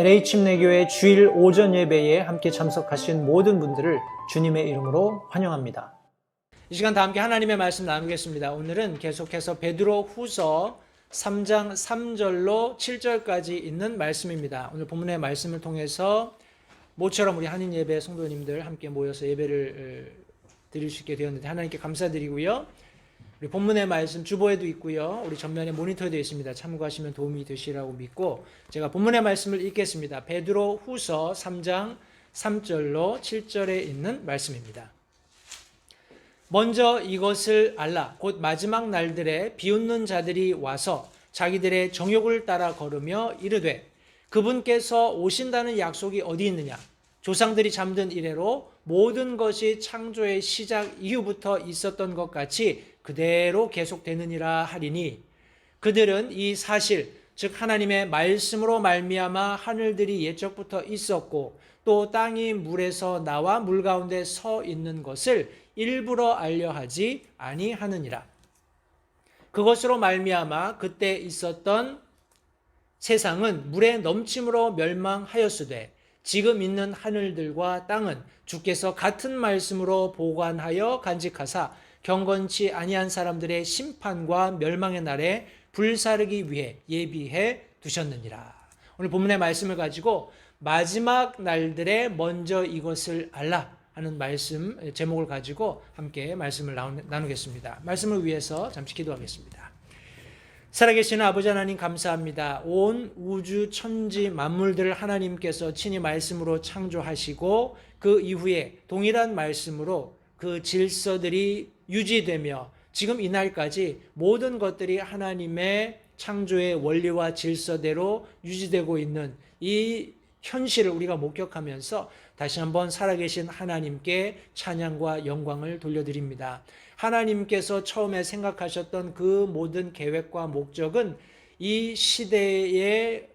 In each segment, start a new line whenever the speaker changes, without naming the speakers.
LA 침례교회 주일 오전 예배에 함께 참석하신 모든 분들을 주님의 이름으로 환영합니다. 이 시간 다 함께 하나님의 말씀 나누겠습니다. 오늘은 계속해서 베드로 후서 3장 3절로 7절까지 있는 말씀입니다. 오늘 본문의 말씀을 통해서 모처럼 우리 한인 예배 성도님들 함께 모여서 예배를 드릴 수 있게 되었는데 하나님께 감사드리고요. 우리 본문의 말씀 주보에도 있고요. 우리 전면에 모니터에도 있습니다. 참고하시면 도움이 되시라고 믿고 제가 본문의 말씀을 읽겠습니다. 베드로 후서 3장 3절로 7절에 있는 말씀입니다. 먼저 이것을 알라. 곧 마지막 날들에 비웃는 자들이 와서 자기들의 정욕을 따라 걸으며 이르되 그분께서 오신다는 약속이 어디 있느냐. 조상들이 잠든 이래로 모든 것이 창조의 시작 이후부터 있었던 것 같이 그대로 계속되느니라 하리니 그들은 이 사실 즉 하나님의 말씀으로 말미암아 하늘들이 옛적부터 있었고 또 땅이 물에서 나와 물 가운데 서 있는 것을 일부러 알려하지 아니하느니라. 그것으로 말미암아 그때 있었던 세상은 물의 넘침으로 멸망하였으되 지금 있는 하늘들과 땅은 주께서 같은 말씀으로 보관하여 간직하사 경건치 아니한 사람들의 심판과 멸망의 날에 불사르기 위해 예비해 두셨느니라. 오늘 본문의 말씀을 가지고 마지막 날들에 먼저 이것을 알라 하는 말씀 제목을 가지고 함께 말씀을 나누겠습니다. 말씀을 위해서 잠시 기도하겠습니다. 살아계신 아버지 하나님 감사합니다. 온 우주 천지 만물들을 하나님께서 친히 말씀으로 창조하시고 그 이후에 동일한 말씀으로 그 질서들이 유지되며 지금 이날까지 모든 것들이 하나님의 창조의 원리와 질서대로 유지되고 있는 이 현실을 우리가 목격하면서 다시 한번 살아계신 하나님께 찬양과 영광을 돌려드립니다. 하나님께서 처음에 생각하셨던 그 모든 계획과 목적은 이 시대의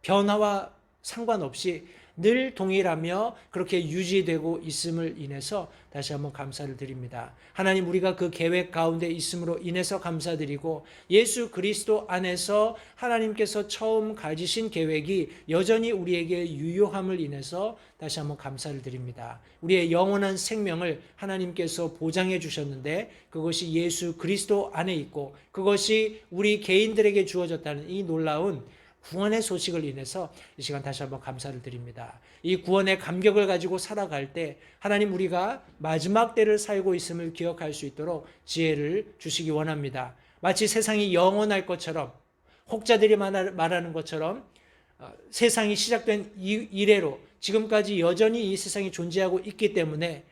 변화와 상관없이 늘 동일하며 그렇게 유지되고 있음을 인해서 다시 한번 감사를 드립니다. 하나님 우리가 그 계획 가운데 있음으로 인해서 감사드리고 예수 그리스도 안에서 하나님께서 처음 가지신 계획이 여전히 우리에게 유효함을 인해서 다시 한번 감사를 드립니다. 우리의 영원한 생명을 하나님께서 보장해 주셨는데 그것이 예수 그리스도 안에 있고 그것이 우리 개인들에게 주어졌다는 이 놀라운 구원의 소식을 인해서 이 시간 다시 한번 감사를 드립니다. 이 구원의 감격을 가지고 살아갈 때 하나님 우리가 마지막 때를 살고 있음을 기억할 수 있도록 지혜를 주시기 원합니다. 마치 세상이 영원할 것처럼 혹자들이 말하는 것처럼 세상이 시작된 이래로 지금까지 여전히 이 세상이 존재하고 있기 때문에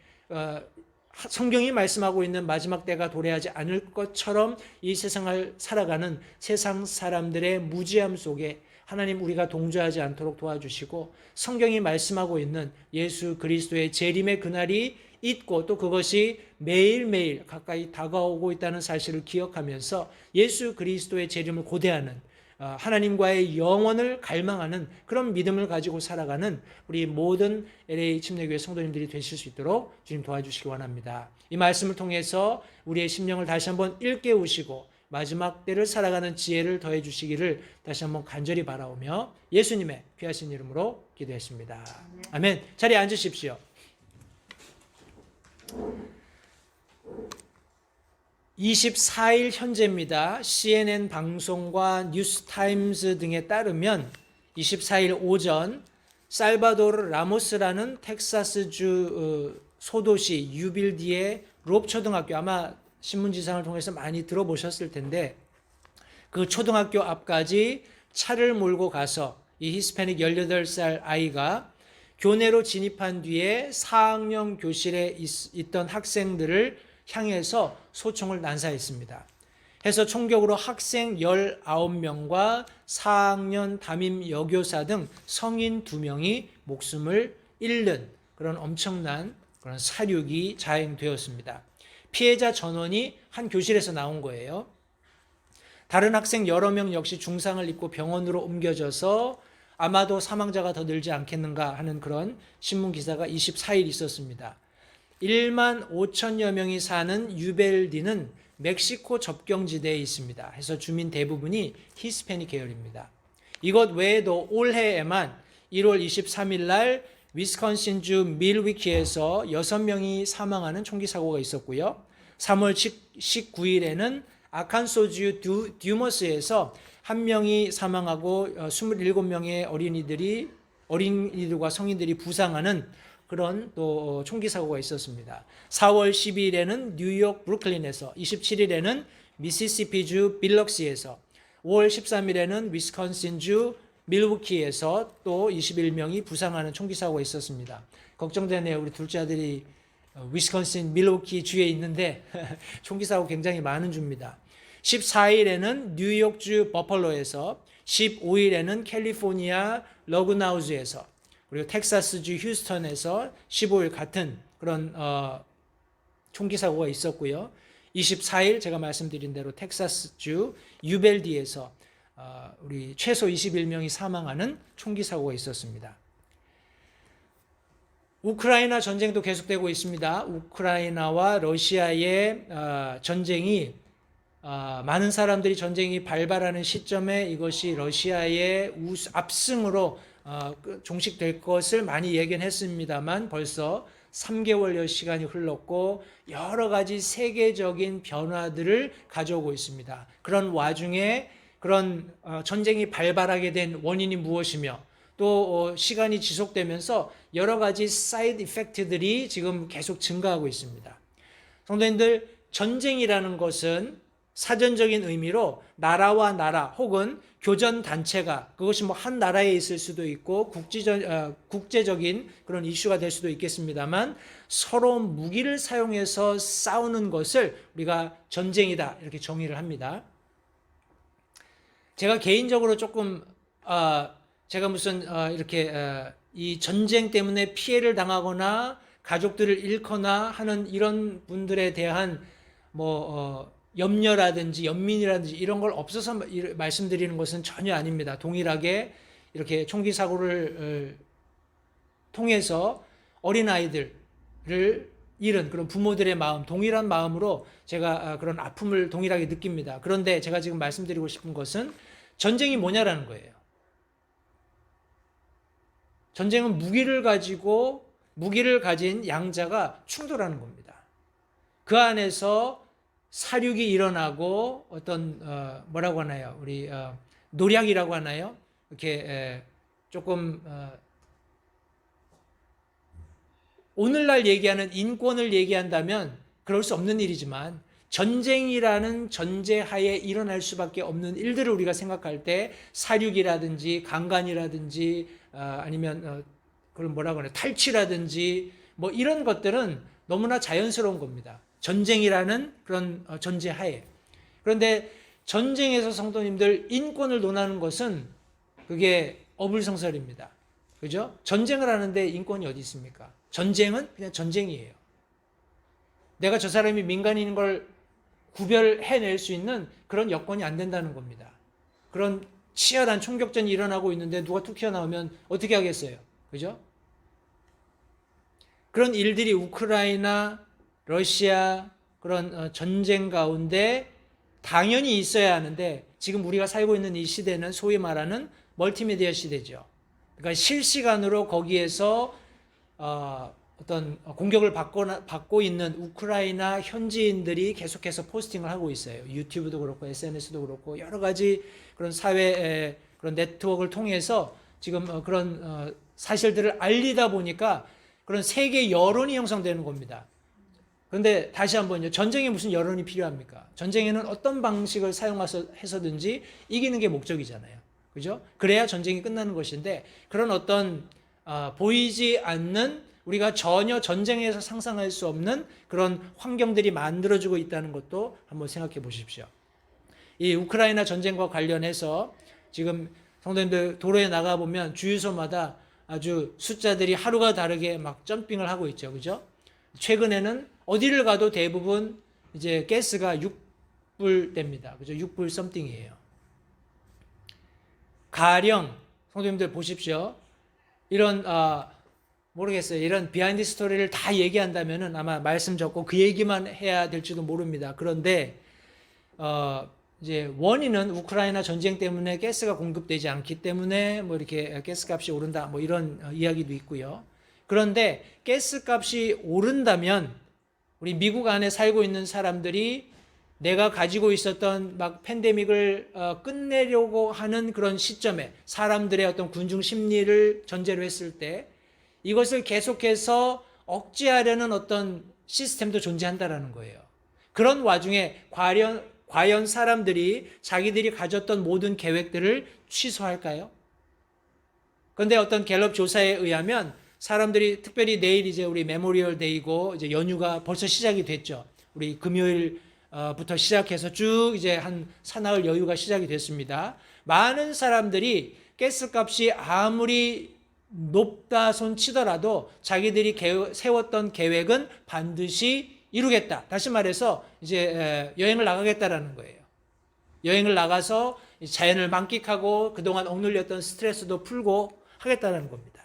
성경이 말씀하고 있는 마지막 때가 도래하지 않을 것처럼 이 세상을 살아가는 세상 사람들의 무지함 속에 하나님 우리가 동조하지 않도록 도와주시고 성경이 말씀하고 있는 예수 그리스도의 재림의 그날이 있고 또 그것이 매일매일 가까이 다가오고 있다는 사실을 기억하면서 예수 그리스도의 재림을 고대하는 하나님과의 영원을 갈망하는 그런 믿음을 가지고 살아가는 우리 모든 LA 침례교회 성도님들이 되실 수 있도록 주님 도와주시기 원합니다. 이 말씀을 통해서 우리의 심령을 다시 한번 일깨우시고 마지막 때를 살아가는 지혜를 더해 주시기를 다시 한번 간절히 바라오며 예수님의 귀하신 이름으로 기도했습니다. 아멘. 자리에 앉으십시오. 24일 현재입니다. CNN 방송과 뉴스타임스 등에 따르면 24일 오전 살바도르 라모스라는 텍사스주 소도시 유빌디의 롭 초등학교 아마 신문지상을 통해서 많이 들어보셨을 텐데 그 초등학교 앞까지 차를 몰고 가서 이 히스패닉 18살 아이가 교내로 진입한 뒤에 4학년 교실에 있던 학생들을 향해서 소총을 난사했습니다. 해서 총격으로 학생 19명과 4학년 담임 여교사 등 성인 2명이 목숨을 잃는 그런 엄청난 그런 사륙이 자행되었습니다. 피해자 전원이 한 교실에서 나온 거예요. 다른 학생 여러 명 역시 중상을 입고 병원으로 옮겨져서 아마도 사망자가 더 늘지 않겠는가 하는 그런 신문 기사가 24일 있었습니다. 1만 5천여 명이 사는 유벨디는 멕시코 접경지대에 있습니다. 해서 주민 대부분이 히스패닉 계열입니다. 이것 외에도 올해에만 1월 23일 날 위스콘신주 밀위키에서 6명이 사망하는 총기 사고가 있었고요. 3월 19일에는 아칸소주 듀머스에서 1명이 사망하고 27명의 어린이들과 성인들이 부상하는 그런 또 총기 사고가 있었습니다. 4월 12일에는 뉴욕 브루클린에서, 27일에는 미시시피주 빌럭시에서, 5월 13일에는 위스콘신주 밀워키에서 또 21명이 부상하는 총기 사고가 있었습니다. 걱정되네요. 우리 둘째 아들이 위스콘신 밀워키 주에 있는데 총기 사고 굉장히 많은 주입니다. 14일에는 뉴욕주 버펄로에서, 15일에는 캘리포니아 러그나우즈에서, 그리고 텍사스주 휴스턴에서 15일 같은 그런 총기 사고가 있었고요. 24일 제가 말씀드린 대로 텍사스주 유벨디에서 우리 최소 21명이 사망하는 총기 사고가 있었습니다. 우크라이나 전쟁도 계속되고 있습니다. 우크라이나와 러시아의 전쟁이 많은 사람들이 전쟁이 발발하는 시점에 이것이 러시아의 압승으로 종식될 것을 많이 예견했습니다만 벌써 3개월여 시간이 흘렀고 여러 가지 세계적인 변화들을 가져오고 있습니다. 그런 와중에 그런 전쟁이 발발하게 된 원인이 무엇이며 또 시간이 지속되면서 여러 가지 사이드 이펙트들이 지금 계속 증가하고 있습니다. 성도님들, 전쟁이라는 것은 사전적인 의미로 나라와 나라 혹은 교전 단체가, 그것이 뭐 한 나라에 있을 수도 있고 국제적인 그런 이슈가 될 수도 있겠습니다만 서로 무기를 사용해서 싸우는 것을 우리가 전쟁이다 이렇게 정의를 합니다. 제가 개인적으로 조금 제가 무슨 이렇게 이 전쟁 때문에 피해를 당하거나 가족들을 잃거나 하는 이런 분들에 대한 염려라든지 연민이라든지 이런 걸 없어서 말씀드리는 것은 전혀 아닙니다. 동일하게 이렇게 총기 사고를 통해서 어린아이들을 잃은 그런 부모들의 마음, 동일한 마음으로 제가 그런 아픔을 동일하게 느낍니다. 그런데 제가 지금 말씀드리고 싶은 것은 전쟁이 뭐냐라는 거예요. 전쟁은 무기를 가진 양자가 충돌하는 겁니다. 그 안에서 사륙이 일어나고 어떤 뭐라고 하나요? 우리 노략이라고 하나요? 이렇게 조금 오늘날 얘기하는 인권을 얘기한다면 그럴 수 없는 일이지만 전쟁이라는 전제하에 일어날 수밖에 없는 일들을 우리가 생각할 때 사륙이라든지 강간이라든지 아니면 그런 뭐라고 하나요? 탈취라든지 뭐 이런 것들은 너무나 자연스러운 겁니다. 전쟁이라는 그런 전제하에. 그런데 전쟁에서 성도님들 인권을 논하는 것은 그게 어불성설입니다. 그죠? 전쟁을 하는데 인권이 어디 있습니까? 전쟁은 그냥 전쟁이에요. 내가 저 사람이 민간인인 걸 구별해낼 수 있는 그런 여건이 안 된다는 겁니다. 그런 치열한 총격전이 일어나고 있는데 누가 툭 튀어나오면 어떻게 하겠어요? 그죠? 그런 일들이 우크라이나, 러시아 그런 전쟁 가운데 당연히 있어야 하는데 지금 우리가 살고 있는 이 시대는 소위 말하는 멀티미디어 시대죠. 그러니까 실시간으로 거기에서 어떤 공격을 받고 있는 우크라이나 현지인들이 계속해서 포스팅을 하고 있어요. 유튜브도 그렇고 SNS도 그렇고 여러 가지 그런 사회 그런 네트워크를 통해서 지금 그런 사실들을 알리다 보니까 그런 세계 여론이 형성되는 겁니다. 그런데 다시 한번요. 전쟁에 무슨 여론이 필요합니까? 전쟁에는 어떤 방식을 사용해서든지 이기는 게 목적이잖아요. 그죠? 그래야 전쟁이 끝나는 것인데 그런 어떤 보이지 않는 우리가 전혀 전쟁에서 상상할 수 없는 그런 환경들이 만들어지고 있다는 것도 한번 생각해 보십시오. 이 우크라이나 전쟁과 관련해서 지금 성도님들 도로에 나가보면 주유소마다 아주 숫자들이 하루가 다르게 막 점핑을 하고 있죠. 그죠? 최근에는 어디를 가도 대부분 이제 가스가 6불대입니다. 그죠? 6불 썸띵이에요. 가령 성도님들 보십시오. 이런 모르겠어요. 이런 비하인드 스토리를 다 얘기한다면은 아마 말씀 적고 그 얘기만 해야 될지도 모릅니다. 그런데 이제 원인은 우크라이나 전쟁 때문에 가스가 공급되지 않기 때문에 뭐 이렇게 가스값이 오른다 뭐 이런 이야기도 있고요. 그런데 가스값이 오른다면 우리 미국 안에 살고 있는 사람들이 내가 가지고 있었던 막 팬데믹을 끝내려고 하는 그런 시점에 사람들의 어떤 군중 심리를 전제로 했을 때 이것을 계속해서 억제하려는 어떤 시스템도 존재한다라는 거예요. 그런 와중에 과연 사람들이 자기들이 가졌던 모든 계획들을 취소할까요? 그런데 어떤 갤럽 조사에 의하면 사람들이 특별히 내일 이제 우리 메모리얼 데이고 이제 연휴가 벌써 시작이 됐죠. 우리 금요일부터 시작해서 쭉 이제 한 사나흘 여유가 시작이 됐습니다. 많은 사람들이 가스값이 아무리 높다 손 치더라도 자기들이 세웠던 계획은 반드시 이루겠다. 다시 말해서 이제 여행을 나가겠다라는 거예요. 여행을 나가서 자연을 만끽하고 그동안 억눌렸던 스트레스도 풀고 하겠다라는 겁니다.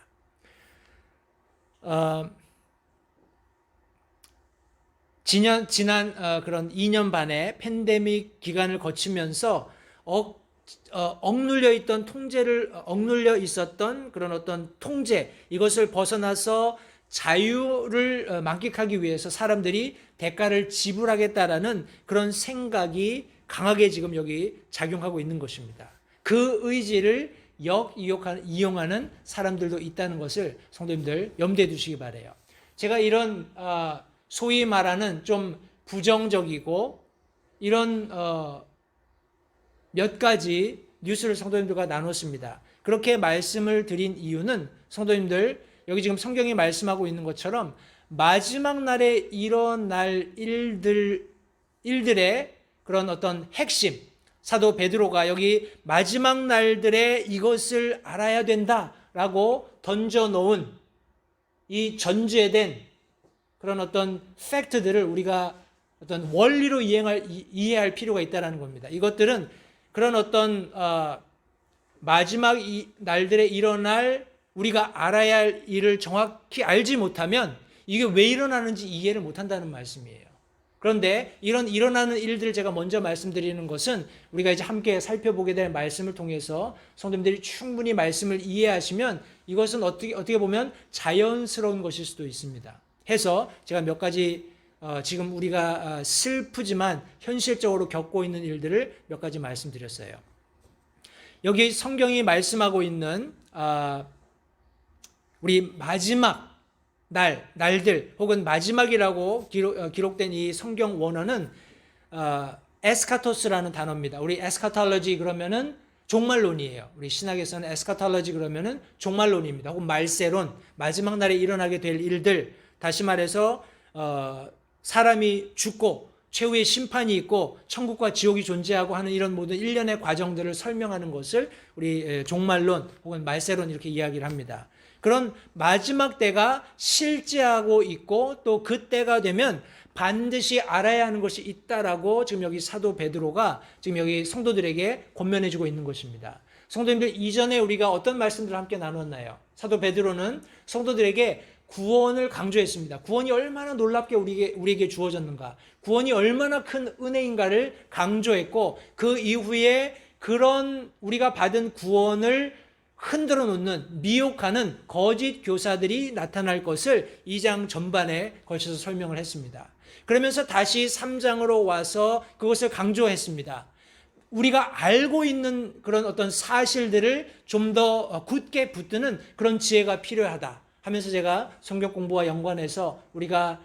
지난 그런 2년 반의 팬데믹 기간을 거치면서 억눌려 있었던 그런 어떤 통제, 이것을 벗어나서 자유를 만끽하기 위해서 사람들이 대가를 지불하겠다라는 그런 생각이 강하게 지금 여기 작용하고 있는 것입니다. 그 의지를 이용하는 사람들도 있다는 것을 성도님들 염두에 두시기 바라요. 제가 이런 소위 말하는 좀 부정적이고 이런 몇 가지 뉴스를 성도님들과 나눴습니다. 그렇게 말씀을 드린 이유는 성도님들 여기 지금 성경이 말씀하고 있는 것처럼 마지막 날에 일어날 일들의 그런 어떤 핵심, 사도 베드로가 여기 마지막 날들에 이것을 알아야 된다라고 던져놓은 이 전제된 그런 어떤 팩트들을 우리가 어떤 원리로 이해할 필요가 있다는 겁니다. 이것들은 그런 어떤 마지막 날들에 일어날 우리가 알아야 할 일을 정확히 알지 못하면 이게 왜 일어나는지 이해를 못한다는 말씀이에요. 그런데 이런 일어나는 일들을 제가 먼저 말씀드리는 것은 우리가 이제 함께 살펴보게 될 말씀을 통해서 성도님들이 충분히 말씀을 이해하시면 이것은 어떻게 보면 자연스러운 것일 수도 있습니다. 해서 제가 몇 가지 지금 우리가 슬프지만 현실적으로 겪고 있는 일들을 몇 가지 말씀드렸어요. 여기 성경이 말씀하고 있는 우리 마지막 날들 혹은 마지막이라고 기록된 이 성경 원어는 에스카토스라는 단어입니다. 우리 에스카톨로지 그러면은 종말론이에요. 우리 신학에서는 에스카톨로지 그러면은 종말론입니다. 혹은 말세론, 마지막 날에 일어나게 될 일들, 다시 말해서 사람이 죽고 최후의 심판이 있고 천국과 지옥이 존재하고 하는 이런 모든 일련의 과정들을 설명하는 것을 우리 종말론 혹은 말세론 이렇게 이야기를 합니다. 그런 마지막 때가 실제하고 있고 또 그 때가 되면 반드시 알아야 하는 것이 있다라고 지금 여기 사도 베드로가 지금 여기 성도들에게 권면해주고 있는 것입니다. 성도님들, 이전에 우리가 어떤 말씀들을 함께 나눴나요? 사도 베드로는 성도들에게 구원을 강조했습니다. 구원이 얼마나 놀랍게 우리에게 주어졌는가, 구원이 얼마나 큰 은혜인가를 강조했고, 그 이후에 그런 우리가 받은 구원을 흔들어 놓는, 미혹하는 거짓 교사들이 나타날 것을 2장 전반에 걸쳐서 설명을 했습니다. 그러면서 다시 3장으로 와서 그것을 강조했습니다. 우리가 알고 있는 그런 어떤 사실들을 좀 더 굳게 붙드는 그런 지혜가 필요하다 하면서 제가 성경 공부와 연관해서 우리가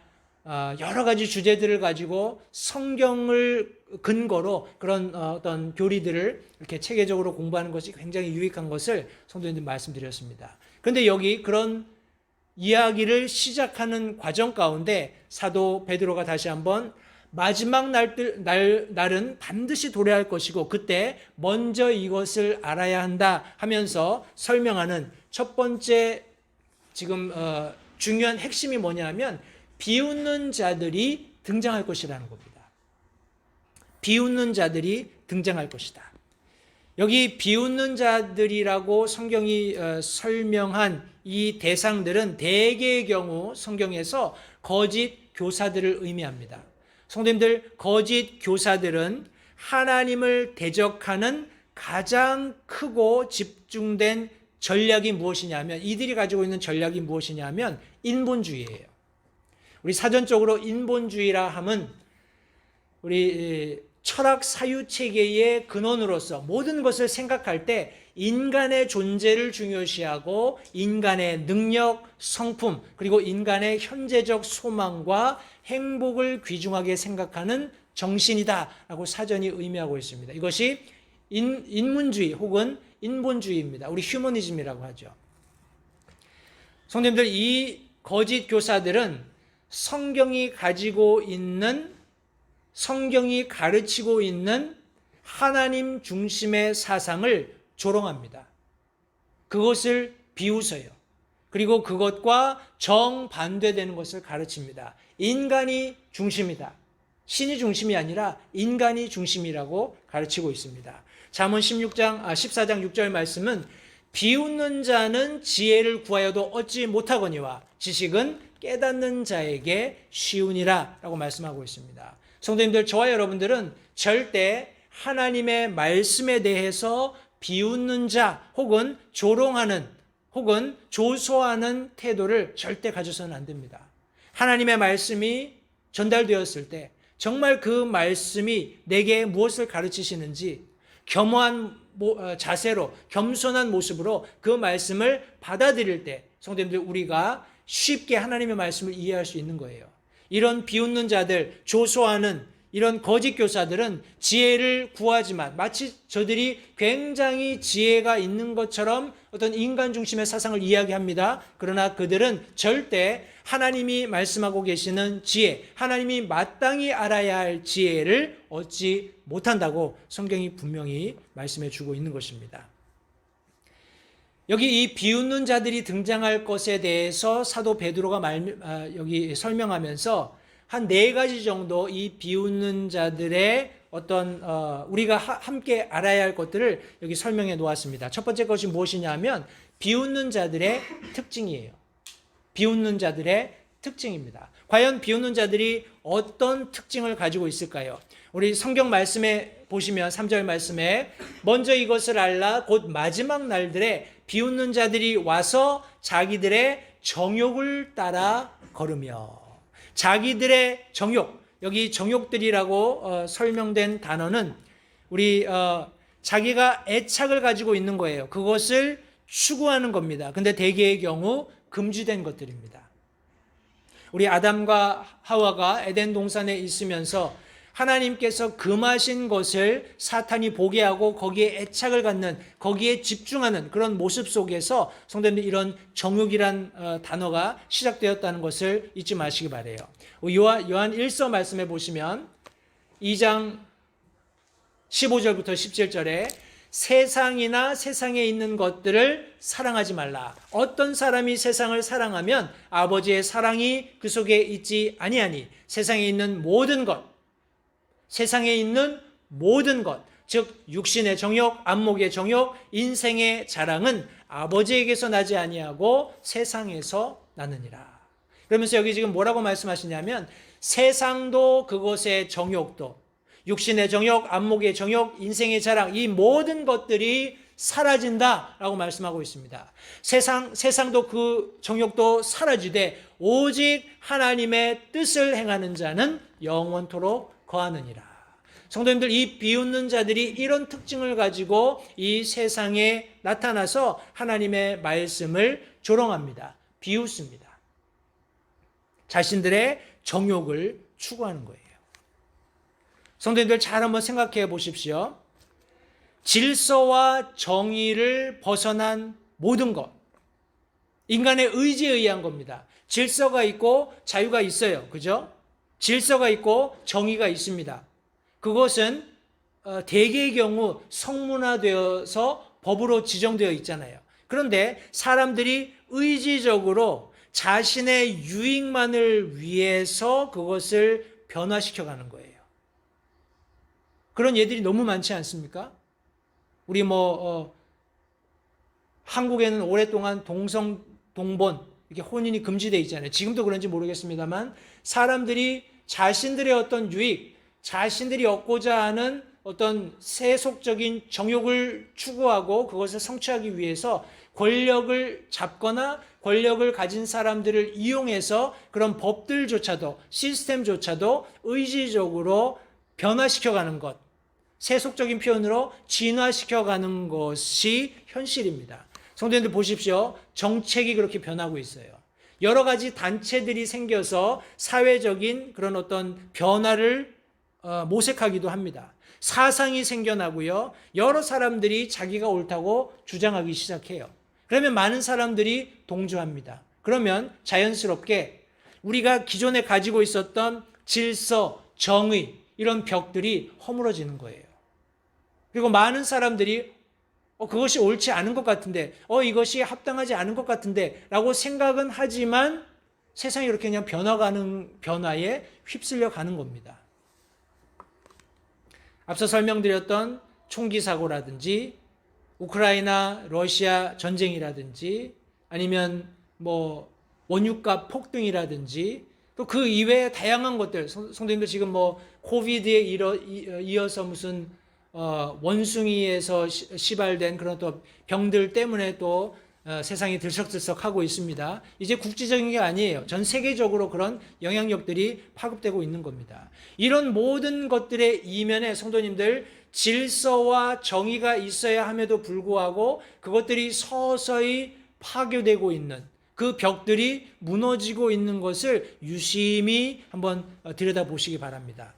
여러 가지 주제들을 가지고 성경을 근거로 그런 어떤 교리들을 이렇게 체계적으로 공부하는 것이 굉장히 유익한 것을 성도님들 말씀드렸습니다. 그런데 여기 그런 이야기를 시작하는 과정 가운데 사도 베드로가 다시 한번 마지막 날은 반드시 도래할 것이고 그때 먼저 이것을 알아야 한다 하면서 설명하는 첫 번째 지금 중요한 핵심이 뭐냐 하면 비웃는 자들이 등장할 것이라는 겁니다. 비웃는 자들이 등장할 것이다. 여기 비웃는 자들이라고 성경이 설명한 이 대상들은 대개의 경우 성경에서 거짓 교사들을 의미합니다. 성도님들, 거짓 교사들은 하나님을 대적하는 가장 크고 집중된 전략이 무엇이냐면, 이들이 가지고 있는 전략이 무엇이냐면 인본주의예요. 우리 사전적으로 인본주의라 함은 우리 철학 사유체계의 근원으로서 모든 것을 생각할 때 인간의 존재를 중요시하고 인간의 능력, 성품, 그리고 인간의 현재적 소망과 행복을 귀중하게 생각하는 정신이다라고 사전이 의미하고 있습니다. 이것이 인문주의 혹은 인본주의입니다. 우리 휴머니즘이라고 하죠. 성도님들, 이 거짓 교사들은 성경이 가르치고 있는 하나님 중심의 사상을 조롱합니다. 그것을 비웃어요. 그리고 그것과 정반대되는 것을 가르칩니다. 인간이 중심이다. 신이 중심이 아니라 인간이 중심이라고 가르치고 있습니다. 잠언 14장 6절 말씀은 비웃는 자는 지혜를 구하여도 얻지 못하거니와 지식은 깨닫는 자에게 쉬우니라 라고 말씀하고 있습니다. 성도님들, 저와 여러분들은 절대 하나님의 말씀에 대해서 비웃는 자 혹은 조롱하는 혹은 조소하는 태도를 절대 가져서는 안 됩니다. 하나님의 말씀이 전달되었을 때 정말 그 말씀이 내게 무엇을 가르치시는지 겸허한 자세로 겸손한 모습으로 그 말씀을 받아들일 때 성도님들, 우리가 쉽게 하나님의 말씀을 이해할 수 있는 거예요. 이런 비웃는 자들, 조소하는 이런 거짓 교사들은 지혜를 구하지만 마치 저들이 굉장히 지혜가 있는 것처럼 어떤 인간 중심의 사상을 이야기합니다. 그러나 그들은 절대 하나님이 말씀하고 계시는 지혜, 하나님이 마땅히 알아야 할 지혜를 얻지 못한다고 성경이 분명히 말씀해 주고 있는 것입니다. 여기 이 비웃는 자들이 등장할 것에 대해서 사도 베드로가 여기 설명하면서 한 4가지 정도 이 비웃는 자들의 어떤 우리가 함께 알아야 할 것들을 여기 설명해 놓았습니다. 첫 번째 것이 무엇이냐면 비웃는 자들의 특징이에요. 비웃는 자들의 특징입니다. 과연 비웃는 자들이 어떤 특징을 가지고 있을까요? 우리 성경 말씀에 보시면 3절 말씀에 먼저 이것을 알라 곧 마지막 날들에 비웃는 자들이 와서 자기들의 정욕을 따라 걸으며, 자기들의 정욕, 여기 정욕들이라고 설명된 단어는 우리 자기가 애착을 가지고 있는 거예요. 그것을 추구하는 겁니다. 근데 대개의 경우 금지된 것들입니다. 우리 아담과 하와가 에덴 동산에 있으면서 하나님께서 금하신 것을 사탄이 보게 하고 거기에 애착을 갖는, 거기에 집중하는 그런 모습 속에서 성도님들, 이런 정욕이란 단어가 시작되었다는 것을 잊지 마시기 바라요. 요한 1서 말씀해 보시면 2장 15절부터 17절에 세상이나 세상에 있는 것들을 사랑하지 말라. 어떤 사람이 세상을 사랑하면 아버지의 사랑이 그 속에 있지 아니하니 세상에 있는 모든 것, 즉 육신의 정욕, 안목의 정욕, 인생의 자랑은 아버지에게서 나지 아니하고 세상에서 나느니라. 그러면서 여기 지금 뭐라고 말씀하시냐면 세상도 그것의 정욕도, 육신의 정욕, 안목의 정욕, 인생의 자랑, 이 모든 것들이 사라진다라고 말씀하고 있습니다. 세상도 그 정욕도 사라지되 오직 하나님의 뜻을 행하는 자는 영원토록 거하느니라. 성도님들, 이 비웃는 자들이 이런 특징을 가지고 이 세상에 나타나서 하나님의 말씀을 조롱합니다. 비웃습니다. 자신들의 정욕을 추구하는 거예요. 성도님들, 잘 한번 생각해 보십시오. 질서와 정의를 벗어난 모든 것, 인간의 의지에 의한 겁니다. 질서가 있고 자유가 있어요. 그죠? 질서가 있고 정의가 있습니다. 그것은 대개의 경우 성문화되어서 법으로 지정되어 있잖아요. 그런데 사람들이 의지적으로 자신의 유익만을 위해서 그것을 변화시켜가는 거예요. 그런 예들이 너무 많지 않습니까? 우리 한국에는 오랫동안 동성, 동본, 이렇게 혼인이 금지되어 있잖아요. 지금도 그런지 모르겠습니다만 사람들이 자신들의 어떤 유익, 자신들이 얻고자 하는 어떤 세속적인 정욕을 추구하고 그것을 성취하기 위해서 권력을 잡거나 권력을 가진 사람들을 이용해서 그런 법들조차도 시스템조차도 의지적으로 변화시켜가는 것, 세속적인 표현으로 진화시켜가는 것이 현실입니다. 성도님들 보십시오. 정책이 그렇게 변하고 있어요. 여러 가지 단체들이 생겨서 사회적인 그런 어떤 변화를 모색하기도 합니다. 사상이 생겨나고요. 여러 사람들이 자기가 옳다고 주장하기 시작해요. 그러면 많은 사람들이 동조합니다. 그러면 자연스럽게 우리가 기존에 가지고 있었던 질서, 정의 이런 벽들이 허물어지는 거예요. 그리고 많은 사람들이 그것이 옳지 않은 것 같은데, 이것이 합당하지 않은 것 같은데 라고 생각은 하지만 세상이 이렇게 그냥 변화에 휩쓸려 가는 겁니다. 앞서 설명드렸던 총기 사고라든지 우크라이나 러시아 전쟁이라든지 아니면 원유값 폭등이라든지 또 그 이외의 다양한 것들, 성도님들 지금 코비드에 이어서 무슨 원숭이에서 시발된 그런 또 병들 때문에 또 세상이 들썩들썩하고 있습니다. 이제 국제적인 게 아니에요. 전 세계적으로 그런 영향력들이 파급되고 있는 겁니다. 이런 모든 것들의 이면에 성도님들 질서와 정의가 있어야 함에도 불구하고 그것들이 서서히 파괴되고 있는 그 벽들이 무너지고 있는 것을 유심히 한번 들여다보시기 바랍니다.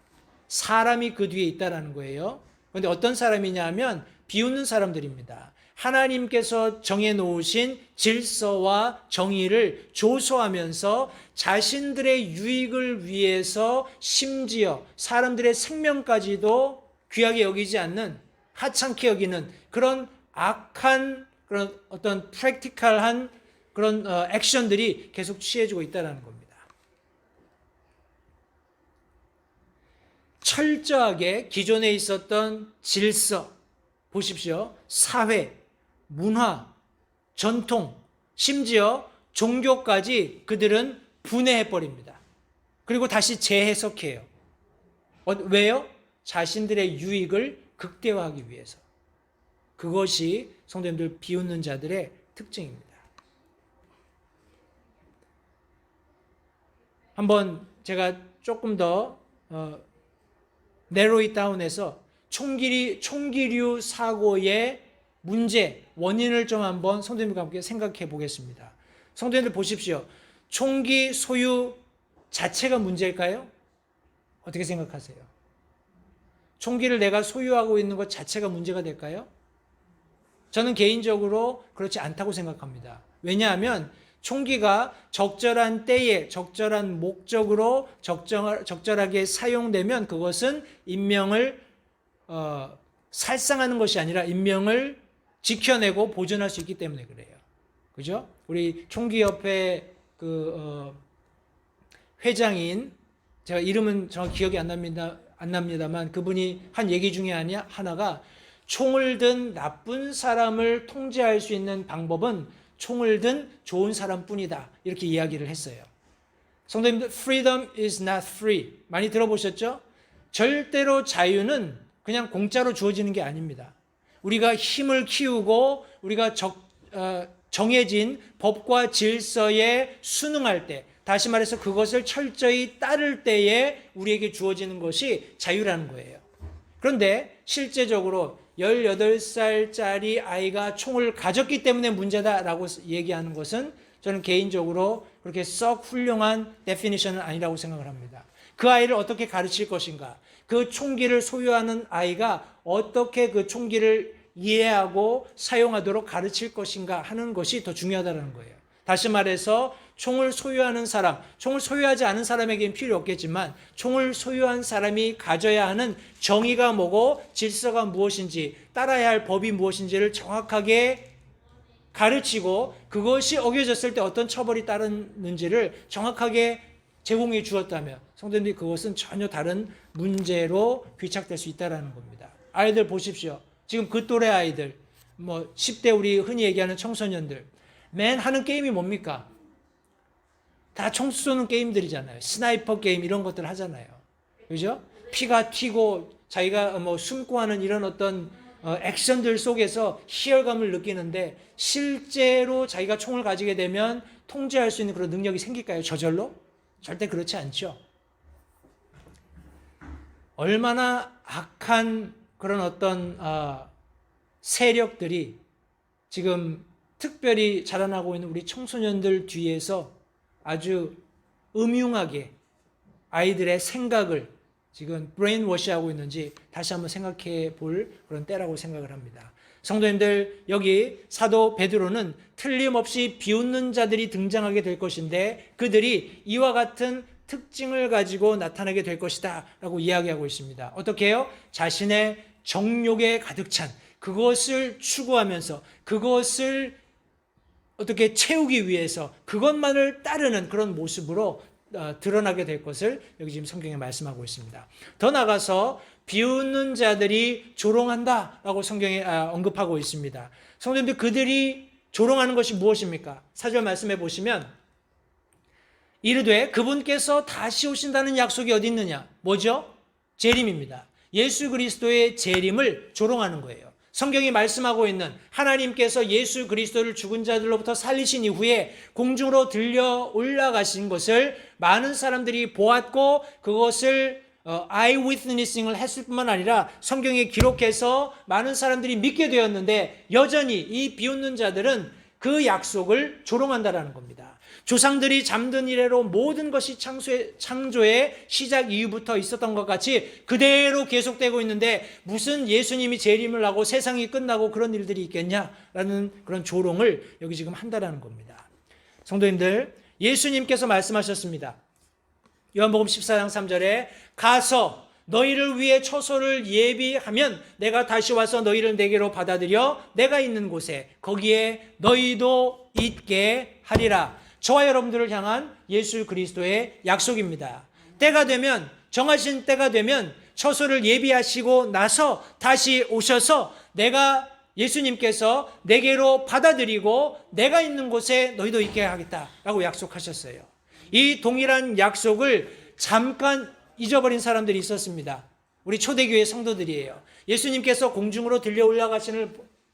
사람이 그 뒤에 있다라는 거예요. 그런데 어떤 사람이냐 하면 비웃는 사람들입니다. 하나님께서 정해놓으신 질서와 정의를 조소하면서 자신들의 유익을 위해서 심지어 사람들의 생명까지도 귀하게 여기지 않는, 하찮게 여기는 그런 악한 그런 어떤 프랙티컬한 그런 액션들이 계속 취해지고 있다는 겁니다. 철저하게 기존에 있었던 질서, 보십시오. 사회, 문화, 전통, 심지어 종교까지 그들은 분해해버립니다. 그리고 다시 재해석해요. 왜요? 자신들의 유익을 극대화하기 위해서. 그것이 성도님들 비웃는 자들의 특징입니다. 한번 제가 조금 더 내로이 다운해서 총기류 사고의 문제, 원인을 좀 한번 성도님들과 함께 생각해 보겠습니다. 성도님들 보십시오. 총기 소유 자체가 문제일까요? 어떻게 생각하세요? 총기를 내가 소유하고 있는 것 자체가 문제가 될까요? 저는 개인적으로 그렇지 않다고 생각합니다. 왜냐하면 총기가 적절한 때에 적절한 목적으로 적절하게 사용되면 그것은 인명을 살상하는 것이 아니라 인명을 지켜내고 보존할 수 있기 때문에 그래요. 그죠? 우리 총기협회 회장인, 제가 이름은 정확히 기억이 안 납니다만 그분이 한 얘기 중에 하나가 총을 든 나쁜 사람을 통제할 수 있는 방법은 총을 든 좋은 사람뿐이다. 이렇게 이야기를 했어요. 성도님들, freedom is not free. 많이 들어보셨죠? 절대로 자유는 그냥 공짜로 주어지는 게 아닙니다. 우리가 힘을 키우고 우리가 정해진 법과 질서에 순응할 때, 다시 말해서 그것을 철저히 따를 때에 우리에게 주어지는 것이 자유라는 거예요. 그런데 실제적으로 18살짜리 아이가 총을 가졌기 때문에 문제다라고 얘기하는 것은 저는 개인적으로 그렇게 썩 훌륭한 데피니션은 아니라고 생각을 합니다. 그 아이를 어떻게 가르칠 것인가? 그 총기를 소유하는 아이가 어떻게 그 총기를 이해하고 사용하도록 가르칠 것인가 하는 것이 더 중요하다는 거예요. 다시 말해서 총을 소유하는 사람, 총을 소유하지 않은 사람에게는 필요 없겠지만 총을 소유한 사람이 가져야 하는 정의가 뭐고 질서가 무엇인지, 따라야 할 법이 무엇인지를 정확하게 가르치고 그것이 어겨졌을 때 어떤 처벌이 따르는지를 정확하게 제공해 주었다면 성도님들이 그것은 전혀 다른 문제로 귀착될 수 있다는 겁니다. 아이들 보십시오. 지금 그 또래 아이들, 10대 우리 흔히 얘기하는 청소년들, 맨 하는 게임이 뭡니까? 다 총 쏘는 게임들이잖아요. 스나이퍼 게임 이런 것들 하잖아요. 그죠? 피가 튀고 자기가 숨고 하는 이런 어떤 액션들 속에서 희열감을 느끼는데 실제로 자기가 총을 가지게 되면 통제할 수 있는 그런 능력이 생길까요? 저절로? 절대 그렇지 않죠. 얼마나 악한 그런 어떤 세력들이 지금 특별히 자라나고 있는 우리 청소년들 뒤에서 아주 음흉하게 아이들의 생각을 지금 브레인워시하고 있는지 다시 한번 생각해 볼 그런 때라고 생각을 합니다. 성도님들, 여기 사도 베드로는 틀림없이 비웃는 자들이 등장하게 될 것인데 그들이 이와 같은 특징을 가지고 나타나게 될 것이다 라고 이야기하고 있습니다. 어떻게 해요? 자신의 정욕에 가득 찬 그것을 추구하면서 그것을 어떻게 채우기 위해서 그것만을 따르는 그런 모습으로 드러나게 될 것을 여기 지금 성경에 말씀하고 있습니다. 더 나아가서 비웃는 자들이 조롱한다라고 성경에 언급하고 있습니다. 성도님들, 그들이 조롱하는 것이 무엇입니까? 4절 말씀해 보시면 이르되 그분께서 다시 오신다는 약속이 어디 있느냐? 뭐죠? 재림입니다. 예수 그리스도의 재림을 조롱하는 거예요. 성경이 말씀하고 있는 하나님께서 예수 그리스도를 죽은 자들로부터 살리신 이후에 공중으로 들려 올라가신 것을 많은 사람들이 보았고 그것을 아이위트니싱을 했을 뿐만 아니라 성경에 기록해서 많은 사람들이 믿게 되었는데 여전히 이 비웃는 자들은 그 약속을 조롱한다라는 겁니다. 조상들이 잠든 이래로 모든 것이 창조의 시작 이후부터 있었던 것 같이 그대로 계속되고 있는데 무슨 예수님이 재림을 하고 세상이 끝나고 그런 일들이 있겠냐라는 그런 조롱을 여기 지금 한다라는 겁니다. 성도님들, 예수님께서 말씀하셨습니다. 요한복음 14장 3절에 가서 너희를 위해 처소를 예비하면 내가 다시 와서 너희를 내게로 받아들여 내가 있는 곳에 거기에 너희도 있게 하리라. 저와 여러분들을 향한 예수 그리스도의 약속입니다. 때가 되면, 정하신 때가 되면 처소를 예비하시고 나서 다시 오셔서 예수님께서 내게로 받아들이고 내가 있는 곳에 너희도 있게 하겠다라고 약속하셨어요. 이 동일한 약속을 잠깐 잊어버린 사람들이 있었습니다. 우리 초대교회 성도들이에요. 예수님께서 공중으로 들려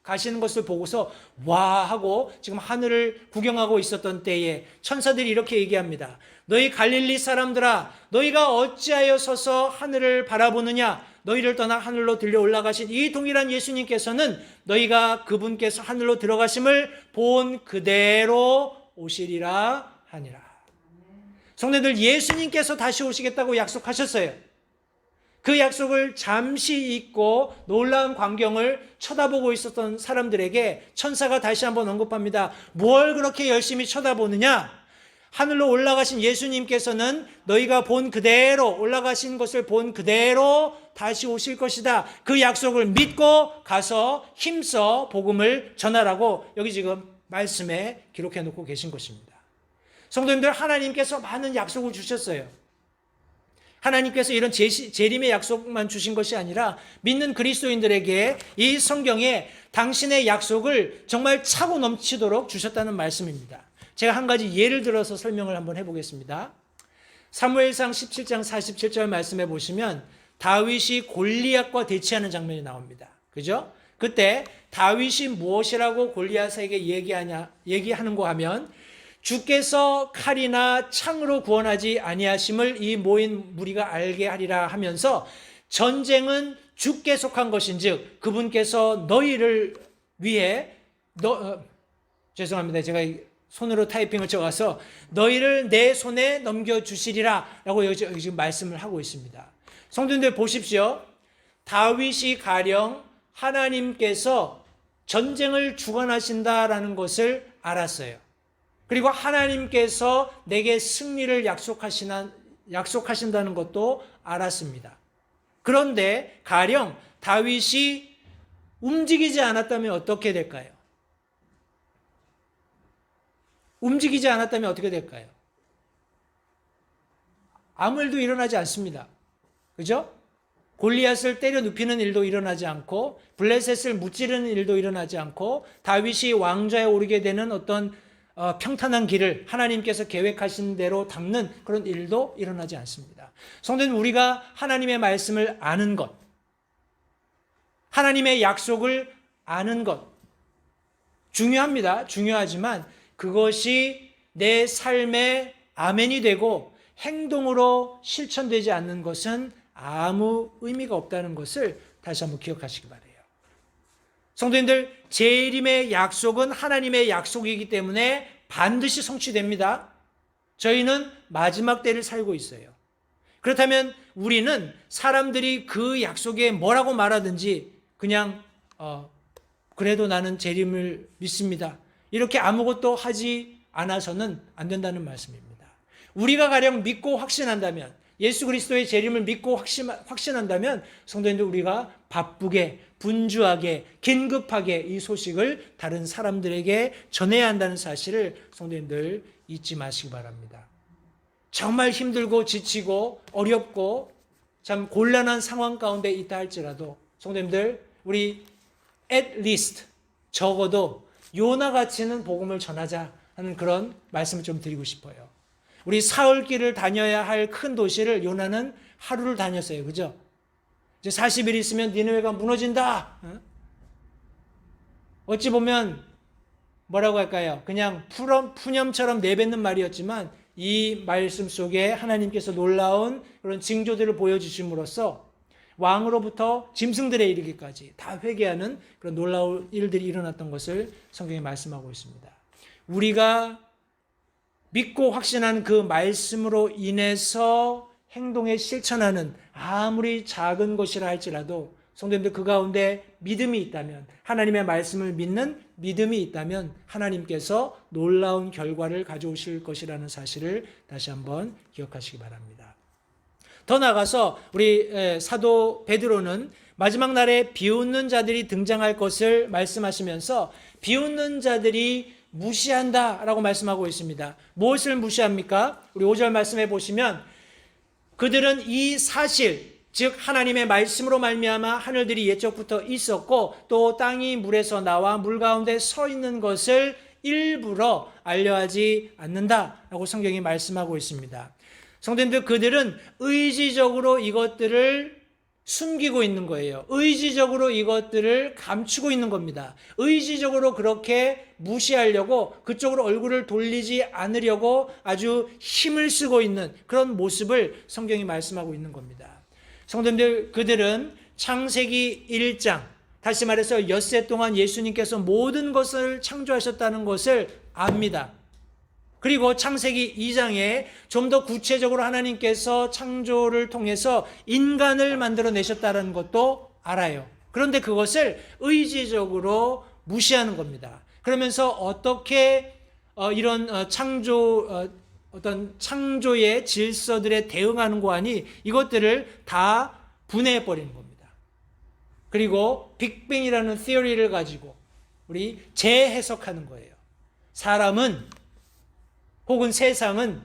가시는 것을 보고서 와 하고 지금 하늘을 구경하고 있었던 때에 천사들이 이렇게 얘기합니다. 너희 갈릴리 사람들아, 너희가 어찌하여 서서 하늘을 바라보느냐? 너희를 떠나 하늘로 들려 올라가신 이 동일한 예수님께서는 너희가 그분께서 하늘로 들어가심을 본 그대로 오시리라 하니라. 성도들, 예수님께서 다시 오시겠다고 약속하셨어요. 그 약속을 잠시 잊고 놀라운 광경을 쳐다보고 있었던 사람들에게 천사가 다시 한번 언급합니다. 뭘 그렇게 열심히 쳐다보느냐? 하늘로 올라가신 예수님께서는 너희가 본 그대로, 올라가신 것을 본 그대로 다시 오실 것이다. 그 약속을 믿고 가서 힘써 복음을 전하라고 여기 지금 말씀에 기록해 놓고 계신 것입니다. 성도님들, 하나님께서 많은 약속을 주셨어요. 하나님께서 이런 재림의 약속만 주신 것이 아니라 믿는 그리스도인들에게 이 성경에 당신의 약속을 정말 차고 넘치도록 주셨다는 말씀입니다. 제가 한 가지 예를 들어서 설명을 한번 해보겠습니다. 사무엘상 17장 47절 말씀해 보시면 다윗이 골리앗과 대치하는 장면이 나옵니다. 그죠? 그때 다윗이 무엇이라고 골리앗에게 얘기하는가 하면 주께서 칼이나 창으로 구원하지 아니하심을 이 모인 무리가 알게 하리라 하면서 전쟁은 주께 속한 것인즉 그분께서 너희를 위해 죄송합니다. 제가 손으로 타이핑을 쳐가서 너희를 내 손에 넘겨주시리라 라고 여기 지금 말씀을 하고 있습니다. 성도님들 보십시오. 다윗이 가령 하나님께서 전쟁을 주관하신다라는 것을 알았어요. 그리고 하나님께서 내게 승리를 약속하신다는 것도 알았습니다. 그런데 가령 다윗이 움직이지 않았다면 어떻게 될까요? 움직이지 않았다면 어떻게 될까요? 아무 일도 일어나지 않습니다. 그죠? 골리앗을 때려 눕히는 일도 일어나지 않고 블레셋을 무찌르는 일도 일어나지 않고 다윗이 왕좌에 오르게 되는 어떤 평탄한 길을 하나님께서 계획하신 대로 닦는 그런 일도 일어나지 않습니다. 성도님, 우리가 하나님의 말씀을 아는 것, 하나님의 약속을 아는 것. 중요합니다. 중요하지만 그것이 내 삶의 아멘이 되고 행동으로 실천되지 않는 것은 아무 의미가 없다는 것을 다시 한번 기억하시기 바라요. 성도님들, 재림의 약속은 하나님의 약속이기 때문에 반드시 성취됩니다. 저희는 마지막 때를 살고 있어요. 그렇다면 우리는 사람들이 그 약속에 뭐라고 말하든지 그냥 그래도 나는 재림을 믿습니다, 이렇게 아무것도 하지 않아서는 안 된다는 말씀입니다. 우리가 가령 믿고 확신한다면, 예수 그리스도의 재림을 믿고 확신한다면 성도님들, 우리가 바쁘게 분주하게 긴급하게 이 소식을 다른 사람들에게 전해야 한다는 사실을 성도님들 잊지 마시기 바랍니다. 정말 힘들고 지치고 어렵고 참 곤란한 상황 가운데 있다 할지라도 성도님들, 우리 at least 적어도 요나같이는 복음을 전하자 하는 그런 말씀을 좀 드리고 싶어요. 우리 사흘길을 다녀야 할 큰 도시를 요나는 하루를 다녔어요. 그죠? 이제 40일 있으면 니느웨가 무너진다. 어찌 보면 뭐라고 할까요? 그냥 푸념처럼 내뱉는 말이었지만 이 말씀 속에 하나님께서 놀라운 그런 징조들을 보여주심으로써 왕으로부터 짐승들에 이르기까지 다 회개하는 그런 놀라운 일들이 일어났던 것을 성경에 말씀하고 있습니다. 우리가 믿고 확신한 그 말씀으로 인해서 행동에 실천하는 아무리 작은 것이라 할지라도 성도님들, 그 가운데 믿음이 있다면, 하나님의 말씀을 믿는 믿음이 있다면 하나님께서 놀라운 결과를 가져오실 것이라는 사실을 다시 한번 기억하시기 바랍니다. 더 나아가서 우리 사도 베드로는 마지막 날에 비웃는 자들이 등장할 것을 말씀하시면서 비웃는 자들이 무시한다라고 말씀하고 있습니다. 무엇을 무시합니까? 우리 5절 말씀해 보시면 그들은 이 사실, 즉 하나님의 말씀으로 말미암아 하늘들이 옛적부터 있었고 또 땅이 물에서 나와 물 가운데 서 있는 것을 일부러 알려하지 않는다라고 성경이 말씀하고 있습니다. 성도님들, 그들은 의지적으로 이것들을 숨기고 있는 거예요. 의지적으로 이것들을 감추고 있는 겁니다. 의지적으로 그렇게 무시하려고, 그쪽으로 얼굴을 돌리지 않으려고 아주 힘을 쓰고 있는 그런 모습을 성경이 말씀하고 있는 겁니다. 성도님들, 그들은 창세기 1장, 다시 말해서 엿새 동안 예수님께서 모든 것을 창조하셨다는 것을 압니다. 그리고 창세기 2장에 좀 더 구체적으로 하나님께서 창조를 통해서 인간을 만들어내셨다는 것도 알아요. 그런데 그것을 의지적으로 무시하는 겁니다. 그러면서 어떻게 이런 어떤 창조의 질서들에 대응하는 거 아니, 이것들을 다 분해해버리는 겁니다. 그리고 빅뱅이라는 티어리를 가지고 우리 재해석하는 거예요. 사람은 혹은 세상은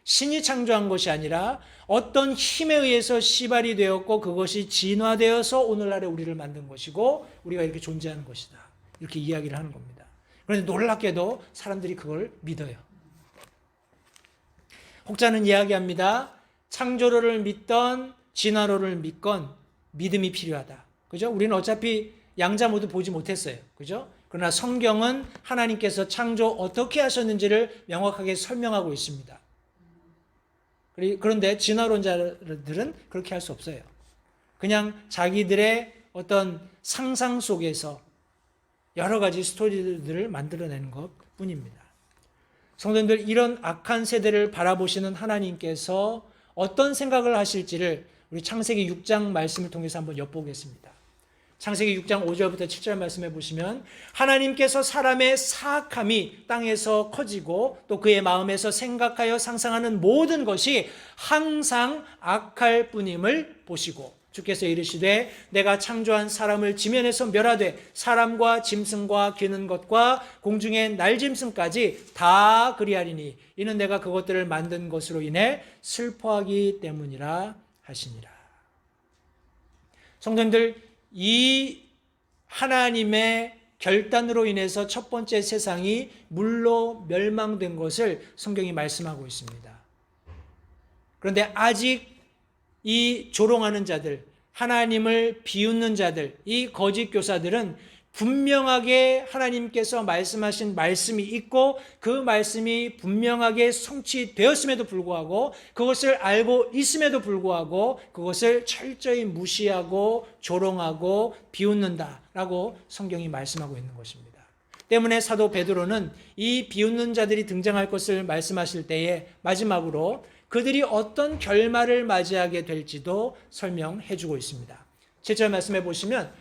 신이 창조한 것이 아니라 어떤 힘에 의해서 시발이 되었고 그것이 진화되어서 오늘날에 우리를 만든 것이고 우리가 이렇게 존재하는 것이다, 이렇게 이야기를 하는 겁니다. 그런데 놀랍게도 사람들이 그걸 믿어요. 혹자는 이야기합니다. 창조론을 믿던 진화론을 믿건 믿음이 필요하다. 그죠? 우리는 어차피 양자 모두 보지 못했어요. 그죠? 그러나 성경은 하나님께서 창조 어떻게 하셨는지를 명확하게 설명하고 있습니다. 그런데 진화론자들은 그렇게 할 수 없어요. 그냥 자기들의 어떤 상상 속에서 여러 가지 스토리들을 만들어내는 것 뿐입니다. 성도님들, 이런 악한 세대를 바라보시는 하나님께서 어떤 생각을 하실지를 우리 창세기 6장 말씀을 통해서 한번 엿보겠습니다. 창세기 6장 5절부터 7절 말씀해 보시면 하나님께서 사람의 사악함이 땅에서 커지고 또 그의 마음에서 생각하여 상상하는 모든 것이 항상 악할 뿐임을 보시고 주께서 이르시되 내가 창조한 사람을 지면에서 멸하되 사람과 짐승과 기는 것과 공중의 날짐승까지 다 그리하리니 이는 내가 그것들을 만든 것으로 인해 슬퍼하기 때문이라 하시니라. 성도님들, 이 하나님의 결단으로 인해서 첫 번째 세상이 물로 멸망된 것을 성경이 말씀하고 있습니다. 그런데 아직 이 조롱하는 자들, 하나님을 비웃는 자들, 이 거짓 교사들은 분명하게 하나님께서 말씀하신 말씀이 있고 그 말씀이 분명하게 성취되었음에도 불구하고 그것을 알고 있음에도 불구하고 그것을 철저히 무시하고 조롱하고 비웃는다라고 성경이 말씀하고 있는 것입니다. 때문에 사도 베드로는 이 비웃는 자들이 등장할 것을 말씀하실 때에 마지막으로 그들이 어떤 결말을 맞이하게 될지도 설명해 주고 있습니다. 7절 말씀해 보시면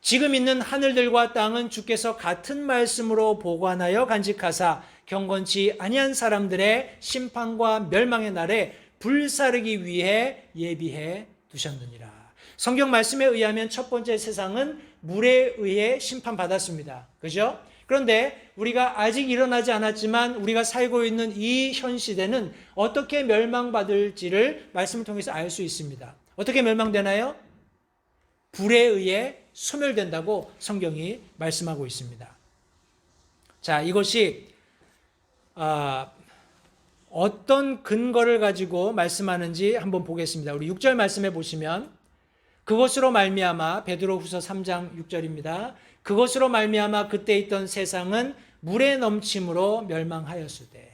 지금 있는 하늘들과 땅은 주께서 같은 말씀으로 보관하여 간직하사 경건치 아니한 사람들의 심판과 멸망의 날에 불사르기 위해 예비해 두셨느니라. 성경 말씀에 의하면 첫 번째 세상은 물에 의해 심판받았습니다. 그죠? 그런데 우리가 아직 일어나지 않았지만 우리가 살고 있는 이 현 시대는 어떻게 멸망받을지를 말씀을 통해서 알 수 있습니다. 어떻게 멸망되나요? 불에 의해 소멸된다고 성경이 말씀하고 있습니다. 자, 이것이 어떤 근거를 가지고 말씀하는지 한번 보겠습니다. 우리 6절 말씀해 보시면 그것으로 말미암아 베드로후서 3장 6절입니다. 그것으로 말미암아 그때 있던 세상은 물에 넘침으로 멸망하였으되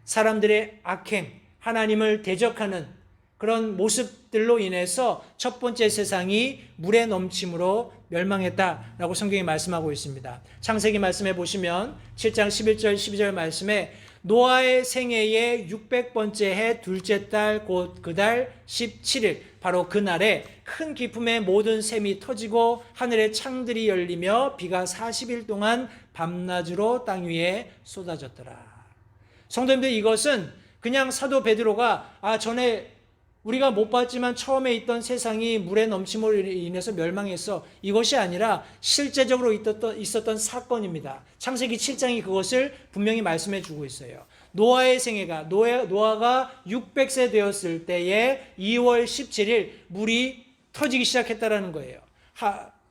사람들의 악행, 하나님을 대적하는 그런 모습들로 인해서 첫 번째 세상이 물에 넘침으로 멸망했다라고 성경이 말씀하고 있습니다. 창세기 말씀해 보시면 7장 11절 12절 말씀에 노아의 생애의 600번째 해 둘째 달 곧 그 달 17일 바로 그날에 큰 기품의 모든 샘이 터지고 하늘의 창들이 열리며 비가 40일 동안 밤낮으로 땅 위에 쏟아졌더라. 성도님들, 이것은 그냥 사도 베드로가 전에 우리가 못 봤지만 처음에 있던 세상이 물에 넘침으로 인해서 멸망해서 이것이 아니라 실제적으로 있었던 사건입니다. 창세기 7장이 그것을 분명히 말씀해 주고 있어요. 노아의 생애가 노아가 600세 되었을 때에 2월 17일 물이 터지기 시작했다라는 거예요.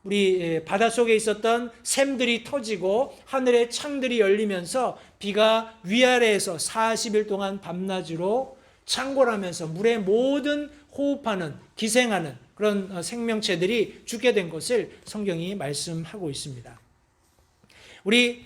우리 바닷속에 있었던 샘들이 터지고 하늘의 창들이 열리면서 비가 위아래에서 40일 동안 밤낮으로 창궐하면서 물의 모든 호흡하는 기생하는 그런 생명체들이 죽게 된 것을 성경이 말씀하고 있습니다. 우리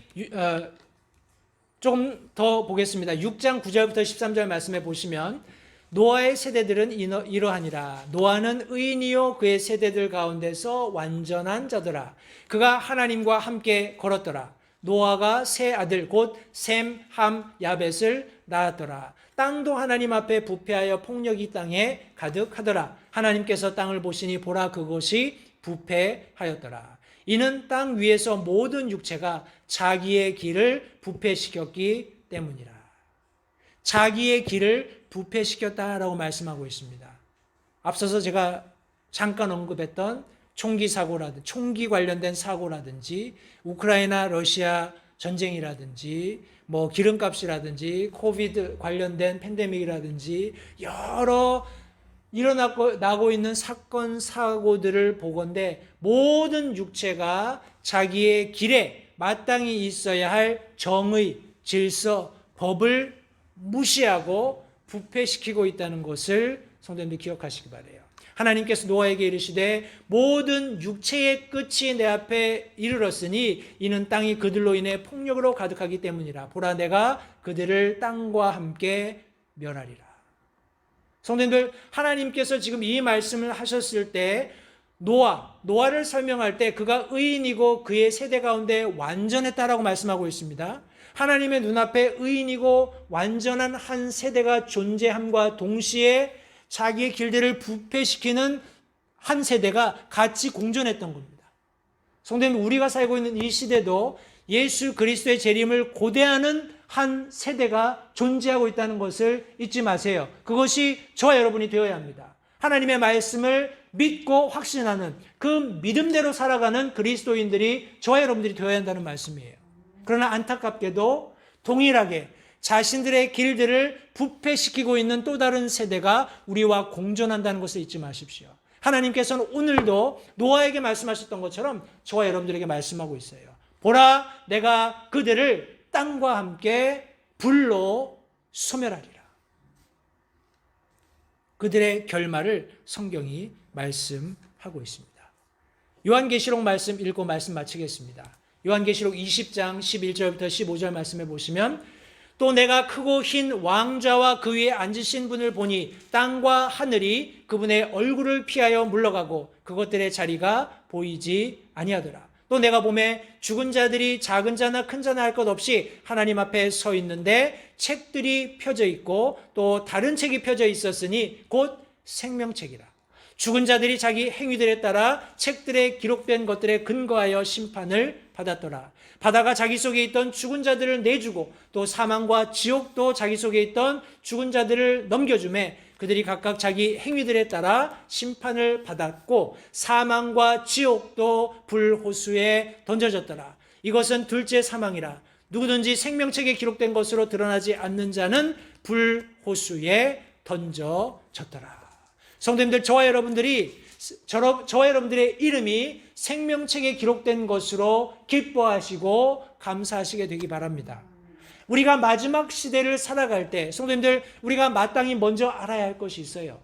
조금 더 보겠습니다. 6장 9절부터 13절 말씀해 보시면 노아의 세대들은 이러하니라. 노아는 의인이요 그의 세대들 가운데서 완전한 자더라. 그가 하나님과 함께 걸었더라. 노아가 세 아들 곧 셈, 함, 야벳을 낳았더라. 땅도 하나님 앞에 부패하여 폭력이 땅에 가득하더라. 하나님께서 땅을 보시니 보라 그것이 부패하였더라. 이는 땅 위에서 모든 육체가 자기의 길을 부패시켰기 때문이라. 자기의 길을 부패시켰다라고 말씀하고 있습니다. 앞서서 제가 잠깐 언급했던 총기 관련된 사고라든지 우크라이나 러시아 전쟁이라든지 뭐 기름값이라든지 코비드 관련된 팬데믹이라든지 여러 일어나고 있는 사건 사고들을 보건대 모든 육체가 자기의 길에 마땅히 있어야 할 정의, 질서, 법을 무시하고 부패시키고 있다는 것을 성도님들 기억하시기 바라요. 하나님께서 노아에게 이르시되 모든 육체의 끝이 내 앞에 이르렀으니 이는 땅이 그들로 인해 폭력으로 가득하기 때문이라. 보라 내가 그들을 땅과 함께 멸하리라. 성도님들, 하나님께서 지금 이 말씀을 하셨을 때 노아를 설명할 때 그가 의인이고 그의 세대 가운데 완전했다라고 말씀하고 있습니다. 하나님의 눈앞에 의인이고 완전한 한 세대가 존재함과 동시에 자기의 길들을 부패시키는 한 세대가 같이 공존했던 겁니다. 성도님, 우리가 살고 있는 이 시대도 예수 그리스도의 재림을 고대하는 한 세대가 존재하고 있다는 것을 잊지 마세요. 그것이 저와 여러분이 되어야 합니다. 하나님의 말씀을 믿고 확신하는 그 믿음대로 살아가는 그리스도인들이 저와 여러분들이 되어야 한다는 말씀이에요. 그러나 안타깝게도 동일하게 자신들의 길들을 부패시키고 있는 또 다른 세대가 우리와 공존한다는 것을 잊지 마십시오. 하나님께서는 오늘도 노아에게 말씀하셨던 것처럼 저와 여러분들에게 말씀하고 있어요. 보라, 내가 그들을 땅과 함께 불로 소멸하리라. 그들의 결말을 성경이 말씀하고 있습니다. 요한계시록 말씀 읽고 말씀 마치겠습니다. 요한계시록 20장 11절부터 15절 말씀에 보시면 또 내가 크고 흰 왕좌와 그 위에 앉으신 분을 보니 땅과 하늘이 그분의 얼굴을 피하여 물러가고 그것들의 자리가 보이지 아니하더라. 또 내가 보매 죽은 자들이 작은 자나 큰 자나 할 것 없이 하나님 앞에 서 있는데 책들이 펴져 있고 또 다른 책이 펴져 있었으니 곧 생명책이라. 죽은 자들이 자기 행위들에 따라 책들에 기록된 것들에 근거하여 심판을 받았더라. 바다가 자기 속에 있던 죽은 자들을 내주고 또 사망과 지옥도 자기 속에 있던 죽은 자들을 넘겨주매 그들이 각각 자기 행위들에 따라 심판을 받았고 사망과 지옥도 불호수에 던져졌더라. 이것은 둘째 사망이라. 누구든지 생명책에 기록된 것으로 드러나지 않는 자는 불호수에 던져졌더라. 성도님들, 저와 여러분들의 이름이 생명책에 기록된 것으로 기뻐하시고 감사하시게 되기 바랍니다. 우리가 마지막 시대를 살아갈 때 성도님들, 우리가 마땅히 먼저 알아야 할 것이 있어요.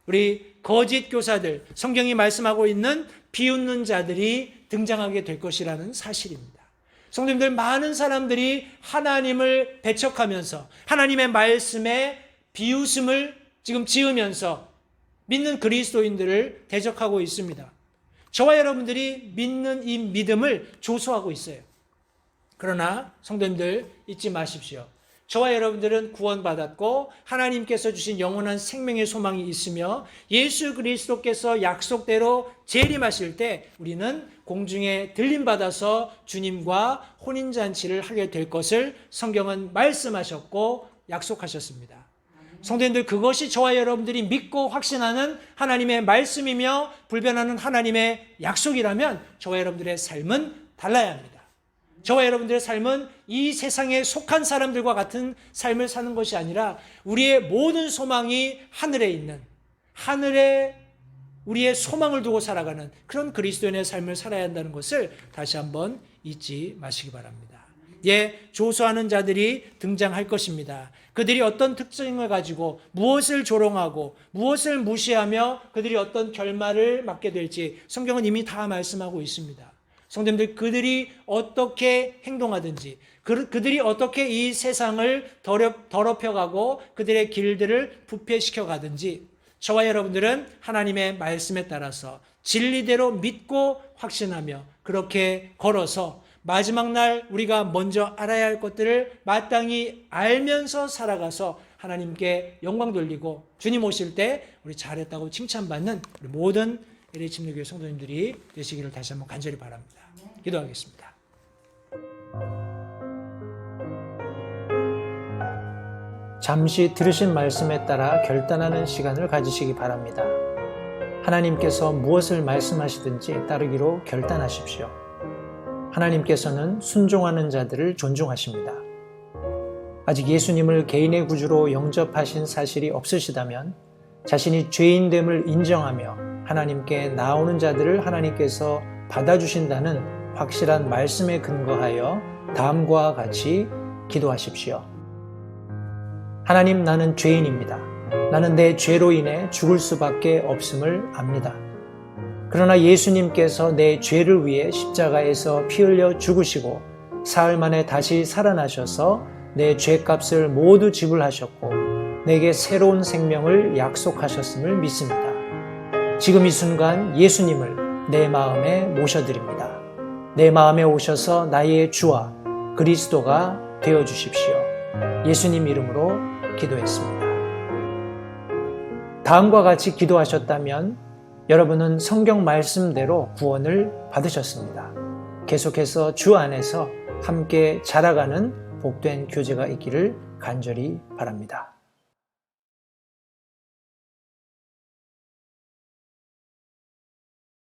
우리 거짓 교사들, 성경이 말씀하고 있는 비웃는 자들이 등장하게 될 것이라는 사실입니다. 성도님들, 많은 사람들이 하나님을 배척하면서 하나님의 말씀에 비웃음을 지금 지으면서 믿는 그리스도인들을 대적하고 있습니다. 저와 여러분들이 믿는 이 믿음을 조소하고 있어요. 그러나 성도님들 잊지 마십시오. 저와 여러분들은 구원받았고 하나님께서 주신 영원한 생명의 소망이 있으며 예수 그리스도께서 약속대로 재림하실 때 우리는 공중에 들림받아서 주님과 혼인잔치를 하게 될 것을 성경은 말씀하셨고 약속하셨습니다. 성도님들, 그것이 저와 여러분들이 믿고 확신하는 하나님의 말씀이며 불변하는 하나님의 약속이라면 저와 여러분들의 삶은 달라야 합니다. 저와 여러분들의 삶은 이 세상에 속한 사람들과 같은 삶을 사는 것이 아니라 우리의 모든 소망이 하늘에 있는, 하늘에 우리의 소망을 두고 살아가는 그런 그리스도인의 삶을 살아야 한다는 것을 다시 한번 잊지 마시기 바랍니다. 조소하는 자들이 등장할 것입니다. 그들이 어떤 특징을 가지고 무엇을 조롱하고 무엇을 무시하며 그들이 어떤 결말을 맞게 될지 성경은 이미 다 말씀하고 있습니다. 성도님들, 그들이 어떻게 행동하든지 그들이 어떻게 이 세상을 더럽혀가고 그들의 길들을 부패시켜 가든지 저와 여러분들은 하나님의 말씀에 따라서 진리대로 믿고 확신하며 그렇게 걸어서 마지막 날 우리가 먼저 알아야 할 것들을 마땅히 알면서 살아가서 하나님께 영광 돌리고 주님 오실 때 우리 잘했다고 칭찬받는 우리 모든 LH 침례교회 성도님들이 되시기를 다시 한번 간절히 바랍니다. 기도하겠습니다. 잠시 들으신 말씀에 따라 결단하는 시간을 가지시기 바랍니다. 하나님께서 무엇을 말씀하시든지 따르기로 결단하십시오. 하나님께서는 순종하는 자들을 존중하십니다. 아직 예수님을 개인의 구주로 영접하신 사실이 없으시다면 자신이 죄인됨을 인정하며 하나님께 나오는 자들을 하나님께서 받아주신다는 확실한 말씀에 근거하여 다음과 같이 기도하십시오. 하나님, 나는 죄인입니다. 나는 내 죄로 인해 죽을 수밖에 없음을 압니다. 그러나 예수님께서 내 죄를 위해 십자가에서 피 흘려 죽으시고 사흘 만에 다시 살아나셔서 내 죄값을 모두 지불하셨고 내게 새로운 생명을 약속하셨음을 믿습니다. 지금 이 순간 예수님을 내 마음에 모셔드립니다. 내 마음에 오셔서 나의 주와 그리스도가 되어주십시오. 예수님 이름으로 기도했습니다. 다음과 같이 기도하셨다면 여러분은 성경 말씀대로 구원을 받으셨습니다. 계속해서 주 안에서 함께 자라가는 복된 교제가 있기를 간절히 바랍니다.